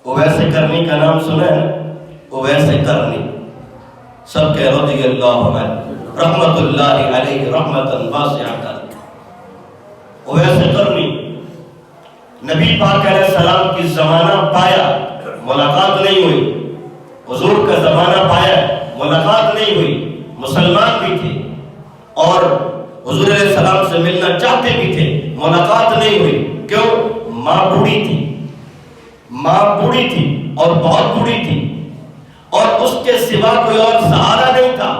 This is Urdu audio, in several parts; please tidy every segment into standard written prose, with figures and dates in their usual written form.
اویس کرنی کا نام سنا ہے نا؟ اویس کرنی، سب کے رضی اللہ عنہ، رحمت اللہ علیہ رحمتاً واسعۃ۔ اویس کرنی نبی پاک علیہ السلام کی زمانہ پایا، ملاقات نہیں ہوئی، حضور کا زمانہ پایا، ملاقات نہیں ہوئی، مسلمان بھی تھے اور حضور علیہ السلام سے ملنا چاہتے بھی تھے، ملاقات نہیں ہوئی۔ کیوں؟ ماں بوڑھی تھی، ماں بوڑھی تھی اور بہت بوڑھی تھی، اور اس کے سوا کوئی اور سہارا نہیں تھا،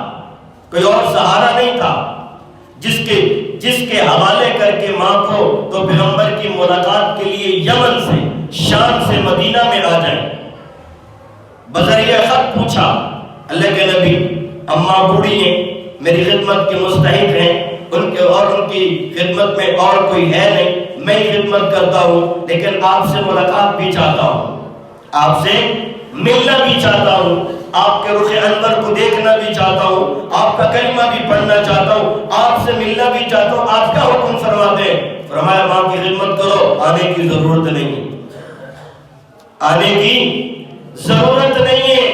کوئی اور سہارا نہیں تھا جس کے حوالے کر کے ماں کو تو پیغمبر کی ملاقات کے لیے یمن سے، شام سے مدینہ میں آ جائیں۔ بذریعہ خط پوچھا، اللہ کے نبی اماں بوڑھی ہیں، میری خدمت کے مستحق ہیں، ان کی خدمت میں اور کوئی ہے نہیں، میں ہی خدمت کرتا ہوں، لیکن آپ سے ملاقات بھی چاہتا ہوں، آپ سے ملنا بھی چاہتا ہوں، آپ کے رخ انور کو دیکھنا بھی چاہتا ہوں، آپ کا کلمہ بھی پڑھنا چاہتا ہوں، آپ سے ملنا بھی چاہتا ہوں، آپ کا حکم فرماتے ہیں۔ فرمایا ماں کی خدمت کرو، آنے کی ضرورت نہیں، آنے کی ضرورت نہیں ہے،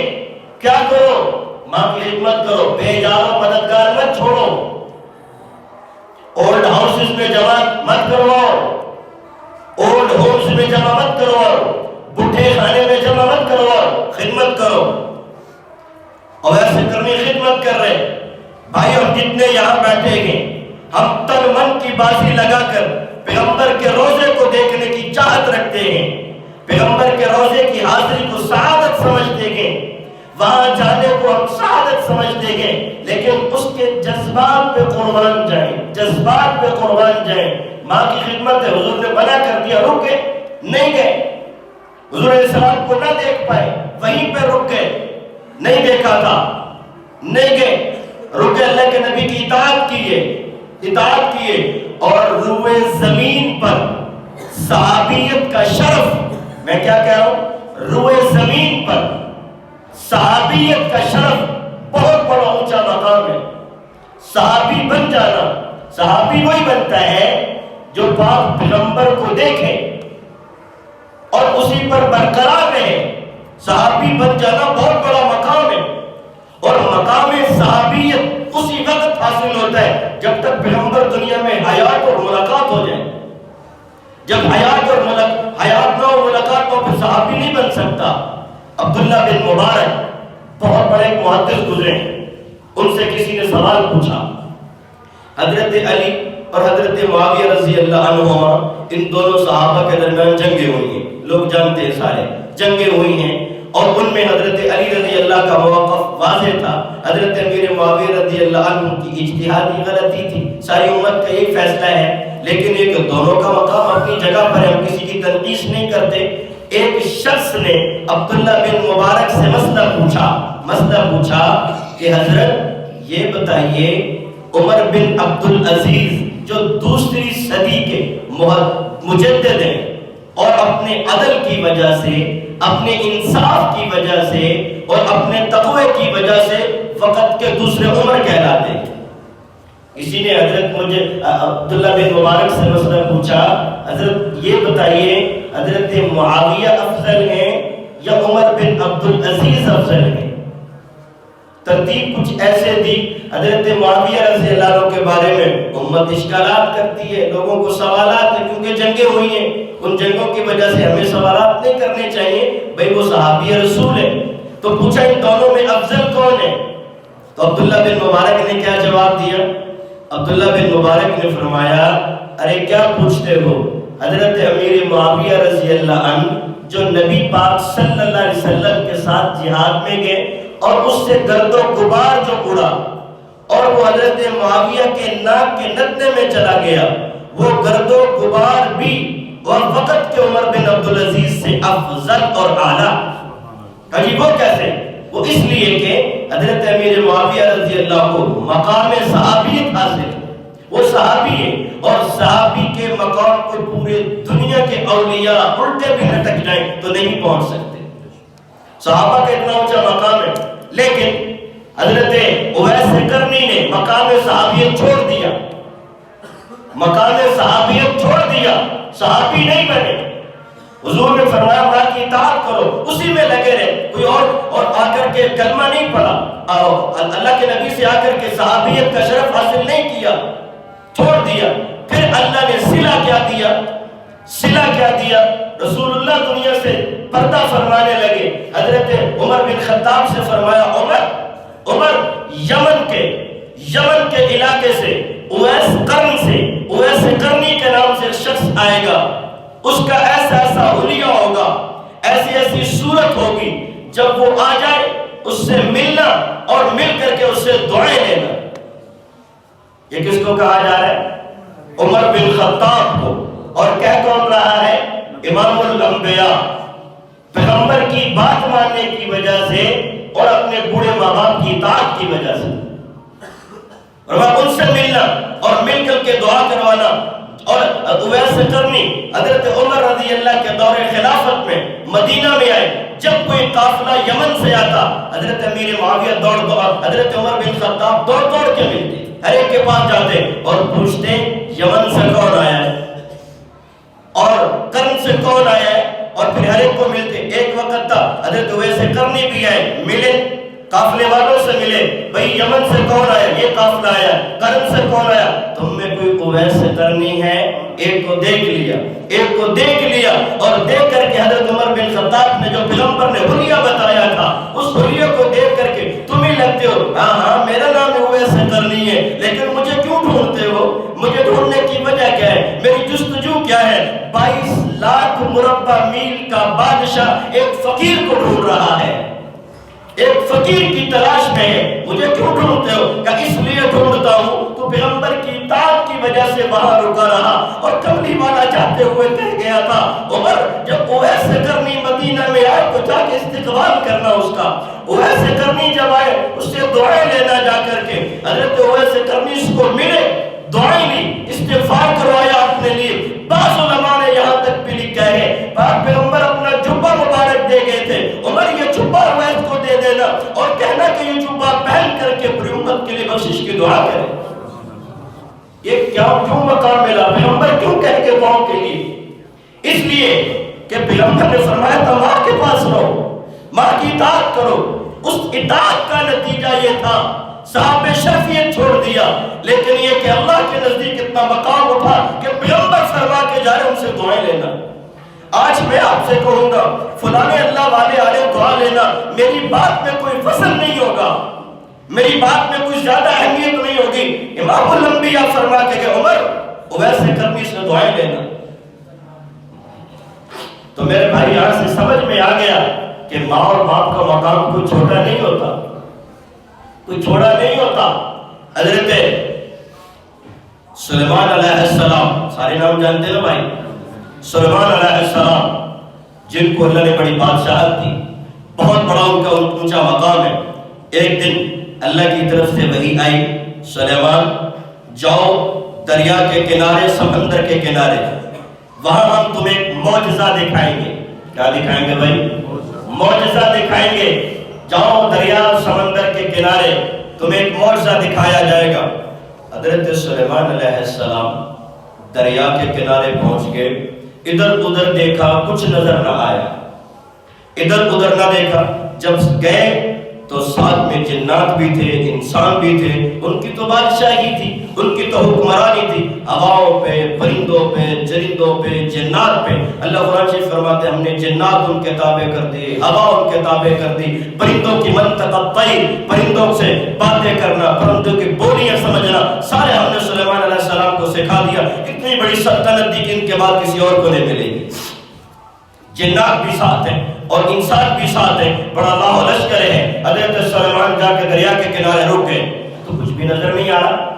کیا کرو؟ ماں کی خدمت کرو، بے یارو مددگار مت چھوڑو، اولڈ ہاؤسز میں جمع مت کرواؤ، اولڈ ہومز میں جمع مت کرواؤ، بڈھے خانے میں جمع مت کرواؤ، خدمت کرو۔ اور ایسے کرنی خدمت کر رہے بھائی، ہم جتنے یہاں بیٹھے ہیں، ہم تن من کی بازی لگا کر پیغمبر کے روزے کو دیکھنے کی چاہت رکھتے ہیں، پیغمبر کے روزے کی حاضری کو سعادت سمجھتے ہیں، وہاں جانے کو ہم سعادت سمجھتے ہیں، لیکن اس کے جذبات پہ قربان جائیں، جذبات پہ قربان جائیں۔ ماں کی خدمت ہے، حضور نے منع کر دیا، رک گئے، نہیں گئے، حضور علیہ السلام کو نہ دیکھ پائے، وہیں پہ رک گئے، نہیں دیکھا تھا، نہیں گئے، رک گئے، اللہ کے نبی کی اطاعت کیے، اور روئے زمین پر صحابیت کا شرف، میں کیا کہہ رہا ہوں، روئے زمین پر صحابیت کا شرف بہت بڑا اونچا مقام ہے۔ صحابی بن جانا، صحابی وہی بنتا ہے جو پاک پیغمبر کو دیکھے اور اسی پر برقرار رہے۔ صحابی بن جانا بہت بڑا مقام ہے، اور مقام صحابیت اسی وقت حاصل ہوتا ہے جب تک پیغمبر دنیا میں حیات اور ملاقات ہو جائے۔ جب حیات نہ ہو، ملاقات ہو، پھر صحابی نہیں بن سکتا۔ عبداللہ بن مبارک بہت بڑے محدث گزرے، ان سے کسی نے سوال پوچھا، حضرت علی اور حضرت معاویہ رضی اللہ عنہما، ان دونوں صحابہ کے درمیان جنگیں ہوئی ہیں، لوگ جانتے ہیں، سارے جنگیں ہوئی ہیں، اور ان میں حضرت علی رضی اللہ کا موقف واضح تھا، حضرت امیر معاویہ رضی اللہ عنہ کی اجتہادی غلطی تھی، ساری امت کا یہی فیصلہ ہے، لیکن ایک دونوں کا مقام اپنی جگہ پر ہے، ہم کسی کی تنقیص نہیں کرتے۔ ایک شخص نے عبداللہ بن مبارک سے مسئلہ پوچھا کہ حضرت یہ بتائیے، عمر بن عبدالعزیز جو دوسری صدی کے مجدد ہیں، اور اپنے عدل کی وجہ سے، اپنے انصاف کی وجہ سے اور اپنے تقوی کی وجہ سے وقت کے دوسرے عمر کہلاتے ہیں، کسی نے عبداللہ بن مبارک سے مسئلہ پوچھا، حضرت یہ بتائیے، حضرت معاویہ افضل ہیں یا عمر بن عبدالعزیز افضل ہیں؟ ترتیب کچھ ایسے دی، حضرت معاویہ رضی اللہ عنہ کے بارے میں امت اشکالات کرتی ہے، لوگوں کو سوالات ہیں، کیونکہ جنگیں ہوئی ہیں، ان جنگوں کی وجہ سے ہمیں سوالات نہیں کرنے چاہیے، بھئی وہ صحابی رسول ہے، تو پوچھا ان دونوں میں افضل کون ہے؟ تو عبداللہ بن مبارک نے کیا جواب دیا؟ عبداللہ بن مبارک نے فرمایا، ارے کیا پوچھتے ہو، حضرت امیر معاویہ رضی اللہ عنہ جو نبی پاک صلی اللہ علیہ وسلم کے ساتھ جہاد میں گئے، اور اس سے گرد و غبار جو اڑا، اور وہ حضرت معاویہ کے ناک کے نتنے میں چلا گیا، وہ گرد و غبار بھی اور وقت کے عمر بن عبدالعزیز سے افضل اور اعلیٰ۔ وہ کیسے؟ وہ اس لیے کہ حضرت امیر معاویہ رضی اللہ کو مقام صحابیت حاصل ہے، وہ صحابی ہے، اور صحابی کے مقام کو پورے دنیا کے اولیاء الٹے بھی لٹک جائیں تو نہیں پہنچ سکتے۔ صحابہ کا اتنا اونچا مقام ہے، لیکن حضرت اویس کرنی نے مقام صحابیت چھوڑ دیا، مقام صحابیت چھوڑ دیا، صحابی نہیں بنے۔ حضور نے فرمایا ماں کی اطاعت کرو، اسی میں لگے رہے. کوئی اور آ کر کے کلمہ نہیں پڑھا، اللہ کے نبی سے آ کر کے صحابیت کا شرف حاصل نہیں کیا، چھوڑ دیا. پھر اللہ نے صلہ کیا دیا؟ صلہ کیا دیا؟ رسول اللہ دنیا سے پردہ فرمانے لگے. حضرت عمر بن خطاب سے فرمایا عمر یمن کے علاقے سے اویس قرنی کے نام سے شخص آئے گا، اس کا ایسا حلیہ ہوگا، ایسی صورت ہوگی، جب وہ آ جائے اس سے ملنا اور مل کر کے اس سے دعائیں لینا. یہ کس کو کہا جا رہا ہے؟ عمر بن خطاب کو. اور کہہ کون رہا ہے؟ امام الانبیاء. پیغمبر کی بات ماننے کی وجہ سے اور اپنے بوڑھے ماں باپ کی اطاعت کی وجہ سے، اور ان سے ملنا اور مل کر کے دعا کروانا. اور اویس قرنی حضرت عمر رضی اللہ کے دور خلافت میں مدینہ میں آئے. جب کوئی قافلہ یمن سے آتا، حضرت امیر معاویہ حضرت عمر بن خطاب دوڑ کے ملتے، ہر ایک کے پاس جاتے اور پوچھتے یمن سے کون آیا ہے اور قرن سے کون آیا ہے، اور پھر ہر ایک کو ملتے. ایک وقت تھا حضرت اویس قرنی بھی آئے، ملے، قافلے والوں سے ملے، بھئی یمن سے کون آیا؟ یہ قافلہ آیا. قرن سے کون آیا؟ تم میں کوئی اویس قرنی ہے؟ ایک کو دیکھ لیا اور دیکھ کر کے حضرت عمر بن خطاب نے جو پیغمبر نے حلیہ بتایا تھا، اس حلیہ کو دیکھ کر کے تم ہی لگتے ہو. ہاں میرا نام اویس قرنی ہے، لیکن مجھے کیوں ڈھونڈتے ہو؟ مجھے ڈھونڈنے کی وجہ کیا ہے؟ میری جستجو کیا ہے؟ 22 لاکھ مربع میل کا بادشاہ ایک فقیر کو ڈھونڈ رہا ہے، ایک فقیر کی تلاش میں ہے. مجھے کیوں ڈھونڈتے ہو؟ کہ اس لیے ڈھونڈتا ہوں تو پیغمبر کی اطاعت کی وجہ سے وہاں رکا رہا. اور کملی والا جاتے ہوئے کہہ گیا تھا عمر جب اویس قرنی مدینہ میں آئے تو جا کے استقبال کرنا اس کا. اویس قرنی جب آئے اس سے دعائیں لینا جا کر کے. حضرت اویس قرنی اس کو ملے، دعائیں لی، استغفار کروایا اپنے لیے. بعض علماء نے یہاں تک بھی لکھا ہے پاک پیغمبر اپنا جبہ مبارک دے گئے تھے، عمر یہ جبہ اویس کو دے دینا اور کہنا کہ یہ جبہ پہن کر کے پوری امت کے لیے بخشش کی دعا کرے. یہ کیوں مقام ملا؟ پیغمبر کیوں کہہ کے قوم کے لیے؟ اس لیے کہ پیغمبر نے فرمایا تھا ماں کے پاس رہو، ماں کی اطاعت کرو. اس اطاعت کا نتیجہ یہ تھا صحابہ شفیعت چھوڑ دیا، لیکن یہ کہ اللہ کے نزدیک اتنا مقام اٹھا کہ پیغمبر فرما کے جا رہے ان سے دعائیں لینا. آج میں آپ سے کہوں گا فلانے اللہ والے آلے دعا لینا، میری بات میں کوئی فصل نہیں ہوگا، میری بات میں کوئی زیادہ اہمیت نہیں ہوگی. امام الانبیاء فرما کے کہ عمر اویس قرنی سے دعائیں لینا. تو میرے بھائی یہاں سے سمجھ میں آ گیا کہ ماں اور باپ کا مقام کوئی چھوٹا نہیں ہوتا، کوئی چھوڑا نہیں ہوتا. حضرت سلیمان علیہ السلام، سارے نام جانتے ہیں بھائی، سلیمان علیہ السلام جن کو اللہ نے بڑی بادشاہت دی، بہت بڑا ان کا اونچا مقام ہے. ایک دن اللہ کی طرف سے وحی آئی، سلیمان جاؤ دریا کے کنارے، سمندر کے کنارے، وہاں ہم تمہیں ایک معجزہ دکھائیں گے. کیا دکھائیں گے بھائی؟ معجزہ دکھائیں گے. جاؤ دریا سمندر کے کنارے، تمہیں ایک معجزہ دکھایا جائے گا. حضرت سلیمان علیہ السلام دریا کے کنارے پہنچ گئے. ادھر ادھر دیکھا، کچھ نظر نہ آیا، ادھر ادھر نہ دیکھا. جب گئے تو ساتھ میں جنات بھی تھے، انسان بھی تھے. ان کی تو بادشاہی تھی، ان کی تو حکمرانی تھی، ہواؤں پہ، پرندوں پہ، چرندوں پہ، جنات پہ. اللہ قرآن شریف فرماتے ہم نے جنات ان کے تابع کر دی، ہوا ان کے تابع کر دی. پرندوں کی منطق الطیر، پرندوں سے باتیں کرنا، پرندوں کی بولیاں سمجھنا، سارے ہم نے سلیمان علیہ السلام کو سکھا دیا. اتنی بڑی سلطنت دی کہ ان کے بعد کسی اور کو نہیں ملے گی. جنات بھی ساتھ ہیں اور انسان بھی ساتھ ہیں، بڑا لاہو لشکر ہے. حضرت سلیمان جا کے دریا کے کنارے رک گئے تو کچھ بھی نظر نہیں آ رہا،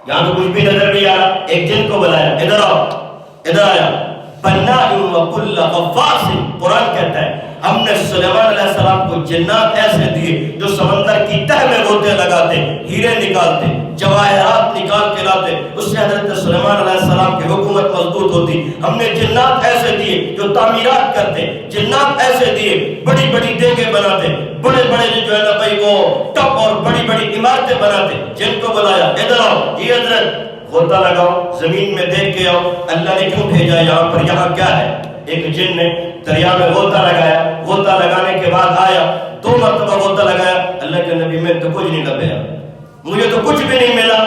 یہاں تو کچھ بھی نظر نہیں آ رہا. ایک جن کو بلایا، ادھر آؤ. ادھر آیا. بناء وکل غواص، قرآن کہتا ہے ہم نے سلیمان علیہ السلام کو جنات ایسے دیے جو سمندر کی تہ میں غوطے لگاتے، ہیرے نکالتے، جواہرات نکال کے لاتے. اس سے حضرت سلیمان علیہ السلام کی حکومت مضبوط ہوتی. ہم نے جنات ایسے دیے جو تعمیرات کرتے، جنات ایسے دیے بڑی بڑی دیگیں بناتے، بڑے بڑے جو ہے نا بھائی وہ ٹپ اور بڑی بڑی عمارتیں بناتے. جن کو بلایا ادھر آؤ. یہ حضرت غوطہ لگاؤ، زمین میں دیکھ کے آؤ، اللہ نے کیوں بھیجا یہاں پر، یہاں کیا ہے. ایک جن نے دریا میں غوطہ لگایا، غوطہ لگانے کے بعد آیا، 2 مرتبہ غوطہ لگایا، اللہ کے نبی میں تو کچھ نہیں لبیا، مجھے تو کچھ بھی نہیں ملا،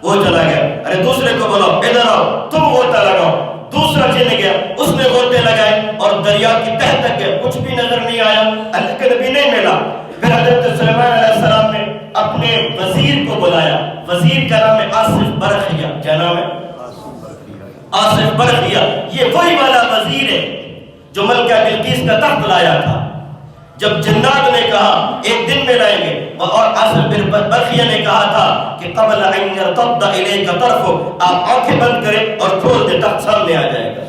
وہ چلا گیا۔ ارے دوسرے کو بولو ادھر آؤ تم غوطہ لگاؤ، دوسرا چل گیا، اس نے غوطے لگائے اور دریا کی تہ تک گیا، کچھ بھی نظر نہیں آیا، اللہ کے نبی نہیں ملا۔ پھر حضرت سلیمان علیہ السلام نے اپنے وزیر کو بلایا، وزیر کا نام ہے آصف برخیہ، کیا نام ہے؟ آصف برخیہ۔ یہ وہی والا وزیر ہے جو ملکہ بلقیس کا تخت لایا تھا۔ جب جنات نے کہا ایک دن میں لائیں گے، اور آصف برخیہ نے کہا تھا کہ قبل ان یرتد الیک طرفک، آپ آنکھیں بند کریں اور کھول دیں، تخت سامنے آ جائے گا۔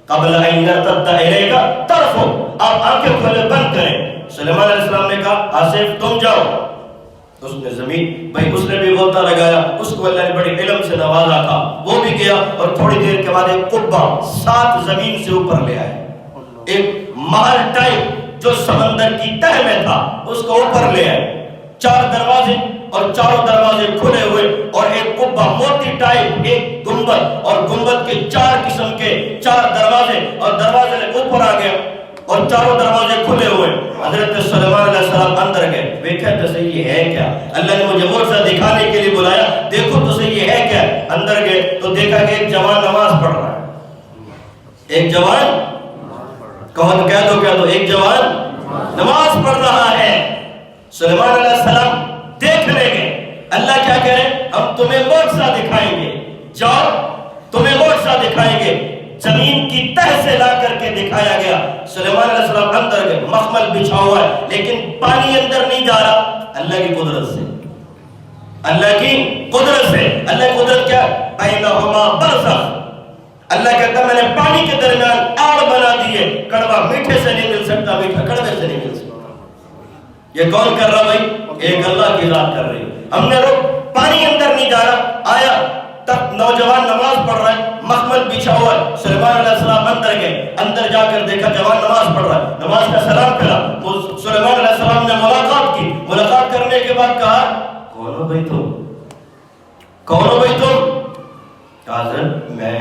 قبل ان یرتد الیک طرفک، آپ آنکھیں کھولے بند کریں۔ سلیمان علیہ السلام نے کہا آصف تم جاؤ، اس نے زمین بھائی، اس نے بھی غوطہ لگایا، اس کو اللہ نے بڑے علم سے نوازا تھا، وہ بھی گیا اور تھوڑی دیر کے بعد ایک قبہ 7 زمین سے اوپر لے آئے، ایک محل ٹائپ جو سمندر کی تہ میں تھا اس کو اوپر لے آئے، 4 دروازے اور چاروں دروازے کھلے ہوئے، اور ایک قبہ موٹی ٹائپ، ایک گنبد، اور گنبد کے 4 قسم کے 4 دروازے، اور دروازے اوپر آ گیا اور چاروں دروازے کھلے ہوئے۔ حضرت سلیمان علیہ السلام اندر گئے، دیکھا تو صحیح یہ ہے کیا، اللہ نے مجھے معجزہ دکھانے کے لیے بلایا، دیکھو تو صحیح یہ ہے کیا۔ اندر گئے تو دیکھا کہ ایک جوان نماز پڑھ رہا ہے، ایک جوان، کہہ دو ایک جوان نماز پڑھ رہا ہے۔ سلیمان علیہ السلام دیکھنے گئے، اللہ کیا کہہ رہے، ہم تمہیں معجزہ دکھائیں گے، جاؤ تمہیں معجزہ دکھائیں گے۔ زمین کی تہ سے لا کر کے دکھایا گیا۔ سلیمان علیہ السلام اندر گئے، مخمل بچھا ہوا ہے لیکن پانی اندر نہیں جا رہا، اللہ کی قدرت سے، اللہ کی قدرت سے۔ اللہ کی قدرت کیا؟ بینہما برزخ، اللہ کہتا ہے میں نے پانی کے درمیان آڑ بنا دیے، کڑوا میٹھے سے نہیں مل سکتا، میٹھا کڑوے سے نہیں مل سکتا۔ یہ کون کر رہا بھائی؟ ایک اللہ کی ذات کر رہی۔ ہم نے روک، پانی اندر نہیں جا رہا، آیا تک نوجوان نماز پڑھ رہا ہے، مخمل بچھا ہوا ہے۔ سلیمان علیہ السلام اندر گئے، اندر جا کر دیکھا جوان نماز پڑھ رہا ہے، نماز کا سلام پھیرا۔ سلیمان علیہ السلام نے ملاقات کی، ملاقات کرنے کے بعد کہا کون ہو بھائی تم، کون ہو بھائی تم؟ کہا حضرت میں،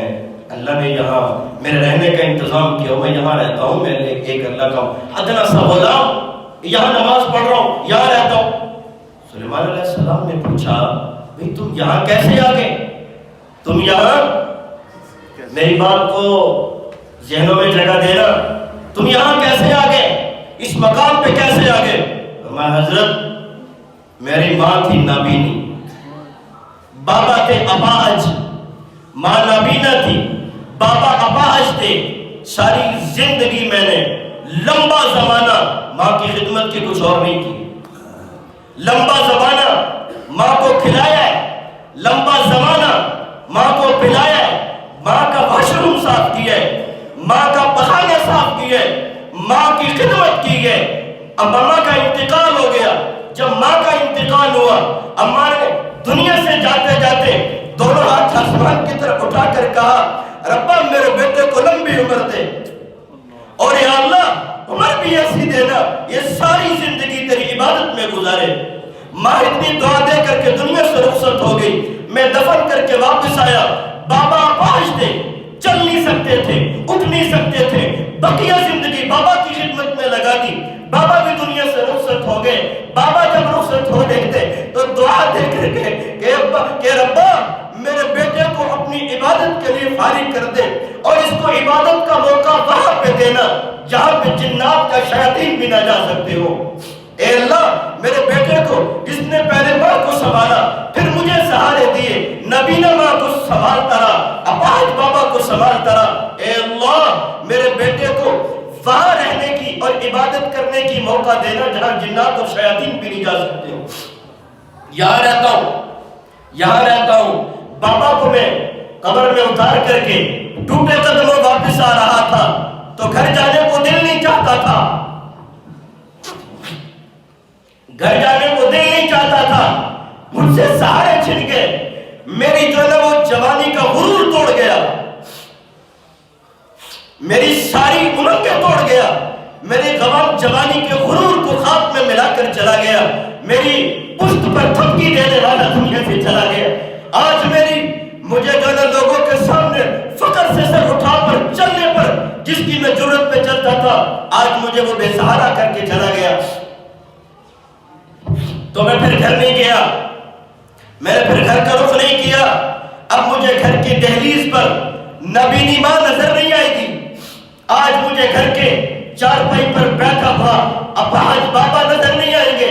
اللہ نے یہاں میرے رہنے کا انتظام کیا، میں یہاں رہتا ہوں، میں ایک اللہ کا ادنا سا غلام، یہاں نماز پڑھ رہا ہوں، یہاں رہتا ہوں۔ سلیمان علیہ السلام نے پوچھا بھئی تم یہاں کیسے آ گئے، تم یہاں، میری بات کو ذہنوں میں جگہ دینا، تم یہاں کیسے آ گئے، اس مقام پہ کیسے آ گئے؟ میں حضرت میری ماں تھی نابینی، بابا تھے اپاہج، ماں نابینا تھی، بابا اپاہج تھے، ساری زندگی میں نے لمبا زمانہ ماں کی خدمت کی کچھ اور نہیں کی، لمبا زمانہ ماں کو کھلایا ہے، لمبا زمانہ ماں کو پلایا ہے، ماں کا واش روم صاف کیا ہے، ماں کا پخانہ صاف کیا ہے، ماں کی خدمت کی ہے۔ اب ماں کا انتقال ہو گیا، جب ماں کا انتقال ہوا، اماں نے دنیا سے جاتے جاتے دونوں ہاتھ آسمان کی طرف اٹھا کر کہا ربا میرے بیٹے کو لمبی عمر دے، اور یا اللہ عمر بھی ایسی دینا یہ ساری زندگی تیری عبادت میں گزارے۔ ماں اتنی دعا دے کر کے دنیا سے رخصت ہو گئی، میں دفن کر کے واپس آیا، بابا اپاہج تھے، چل نہیں سکتے تھے، اٹھ نہیں سکتے تھے، بقیہ زندگی بابا کی خدمت میں لگا دی، بابا بھی دنیا سے رخصت ہو گئے۔ بابا جب رخصت ہو گئے تھے تو دعا دے کر کے کہ ربا میرے بیٹے کو اپنی عبادت کے لیے فارغ کر دے، اور اس کو عبادت کا موقع وہاں پہ دینا جہاں پہ جنات کا شیاطین بھی نہ جا سکتے ہو۔ اے اللہ میرے بیٹے کو جس نے پہلے ماں کو سنبھالا پھر مجھے سہارے دیے، نبینا ماں کو سنبھالتا رہا، اپاہج بابا کو سنبھالتا رہا، اے اللہ میرے بیٹے کو وہاں رہنے کی اور عبادت کرنے کی موقع دینا جہاں جنات اور شیاطین بھی نہیں جا سکتے ہو۔ یہاں رہتا ہوں، یہاں رہتا ہوں۔ بابا کو میں قبر میں اتار کر کے ٹوٹے قدموں واپس آ رہا تھا تو گھر جانے کو دل نہیں چاہتا تھا، گھر جانے کو دل نہیں چاہتا تھا، مجھ سے سہارے چھن گئے، میری جو ہے وہ جوانی کا غرور توڑ گیا، میری ساری امنگیں توڑ گیا، میری جوانی کے غرور کو خاک میں ملا کر چلا گیا، میری پشت پر تھپکی دینے والا دنیا سے چلا گیا۔ آج مجھے جو ہے لوگوں کے سامنے فخر سے سر اٹھا پر چلنے پر جس کی میں جرت پہ چلتا تھا آج مجھے وہ بے سہارا کر کے چلا گیا۔ تو میں پھر گھر نہیں گیا، میں نے پھر گھر کا رخ نہیں کیا۔ اب مجھے گھر کی دہلیز پر نبینی ماں نظر نہیں آئے گی، آج مجھے گھر کے چارپائی پر بیٹھا ہوا اپاہج بابا نظر نہیں آئیں گے،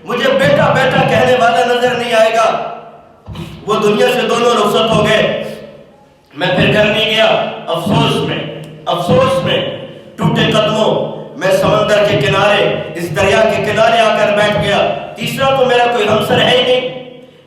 مجھے بیٹا بیٹا کہنے والا نظر نہیں آئے گا۔ وہ دنیا سے دونوں رخصت ہو گئے، میں پھر گھر نہیں گیا۔ افسوس میں ٹوٹے قدموں میں سمندر کے کنارے، اس دریا کے کنارے آ کر بیٹھ گیا۔ تیسرا تو میرا کوئی ہمسر ہے ہی نہیں،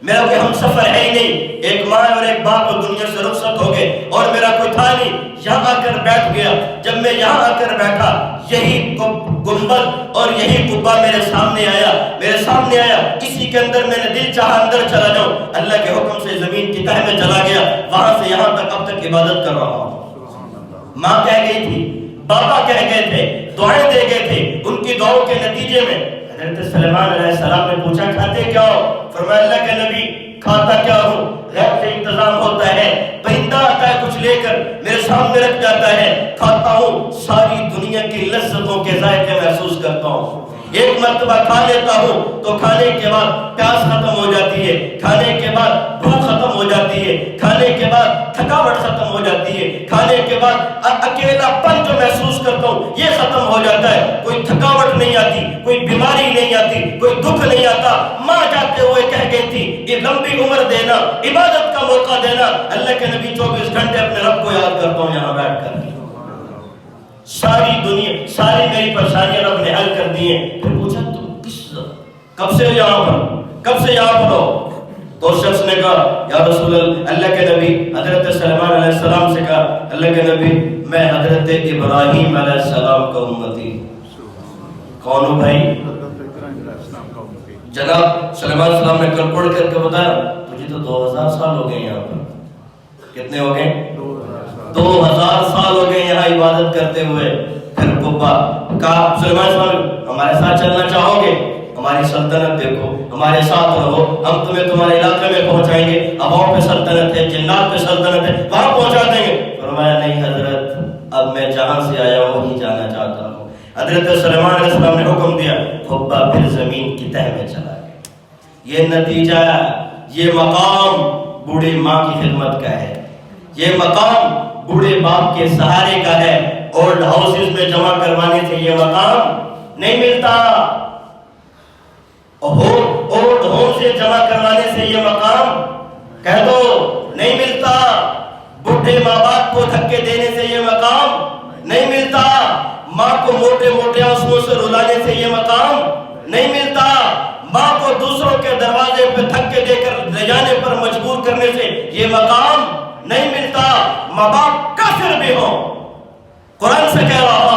میرا کوئی ہم سفر ہے ہی نہیں، ایک ماں اور ایک باپ دنیا سے رخصت ہو گئے اور میرا کوئی تھا نہیں۔ یہاں آ کر بیٹھ گیا، جب میں یہاں آ کر بیٹھا یہی گنبد اور یہی قبہ میرے سامنے آیا، اسی کے اندر میں نے دل چاہا اندر چلا جاؤں، اللہ کے حکم سے زمین کی تہہ میں چلا گیا، وہاں سے یہاں تک اب تک عبادت کر رہا ہوں۔ ماں کہہ گئی تھی، بابا کہہ گئے تھے، دعائیں دے گئے تھے، ان کی دعاؤں کے نتیجے میں حضرت سلیمان علیہ السلام نے پوچھا کھاتے کیا ہو؟ فرمایا اللہ کے نبی کھاتا کیا ہوں، غیب سے انتظام ہوتا ہے، پرندہ آتا ہے کچھ لے کر میرے سامنے رکھ جاتا ہے، کھاتا ہوں، ساری دنیا کی لذتوں کے ذائقے محسوس کرتا ہوں۔ ایک مرتبہ کھا لیتا ہوں تو کھانے کے بعد پیاس ختم ہو جاتی ہے، کھانے کے بعد بھوک ختم ہو جاتی ہے، کھانے کے بعد تھکاوٹ ختم ہو جاتی ہے، کھانے کے بعد اکیلا پن جو محسوس کرتا ہوں یہ ختم ہو جاتا ہے، کوئی تھکاوٹ نہیں آتی، کوئی بیماری نہیں آتی، کوئی دکھ نہیں آتا۔ ماں جاتے ہوئے کہہ گئی تھی یہ لمبی عمر دینا، عبادت کا موقع دینا۔ اللہ کے نبی 24 گھنٹے اپنے رب کو یاد کرتا ہوں یہاں بیٹھ کر، ساری دنیا ساری میری پریشانیاں رب نے حل کر دی ہیں۔ پھر پوچھا تم کب سے یہاں پر ہو؟ تو شخص نے کہا یا رسول اللہ کے نبی، حضرت سلیمان علیہ السلام سے کہا اللہ کے نبی میں حضرت ابراہیم علیہ السلام کا امتی۔ کون ہو بھائی؟ جناب سلیمان علیہ السلام نے کل پڑھ کر کے بتایا تجھے تو 2000 سال ہو گئے یہاں پر۔ کتنے ہو گئے؟ 2000 سال ہو گئے یہاں عبادت کرتے ہوئے۔ پھر قبا کہا سلیمان صاحب ہمارے ساتھ چلنا چاہو گے؟ ہماری سلطنت دیکھو، ہمارے ساتھ رہو، ہم تمہیں تمہارے علاقے میں پہنچائیں گے، ہواؤں پہ سلطنت ہے، جنات پہ سلطنت ہے، وہاں پہنچا دیں گے۔ فرمایا نہیں حضرت، اب میں جہاں سے آیا ہوں وہیں جانا چاہتا ہوں۔ حضرت سلیمان علیہ السلام نے حکم دیا، قبا پھر زمین کی تہہ میں چلا گیا۔ یہ نتیجہ، یہ مقام بوڑھی ماں کی خدمت کا ہے، یہ مقام بوڑھے باپ کے سہارے کا ہے۔ اولڈ ہاؤسز میں جمع کروانے سے یہ مقام نہیں ملتا، اولڈ ہوم سے جمع کروانے سے یہ مقام کہہ دو نہیں ملتا، بوڑھے ماں باپ کو دھکے دینے سے یہ مقام نہیں ملتا، ماں کو موٹے موٹے آنسوؤں سے رلانے سے یہ مقام نہیں ملتا، ماں کو دوسروں کے دروازے پہ دھکے دے کر لے جانے پر مجبور کرنے سے یہ مقام نہیں ملتا۔ ماں باپ کافر بھی ہوں، قرآن سے کہہ رہا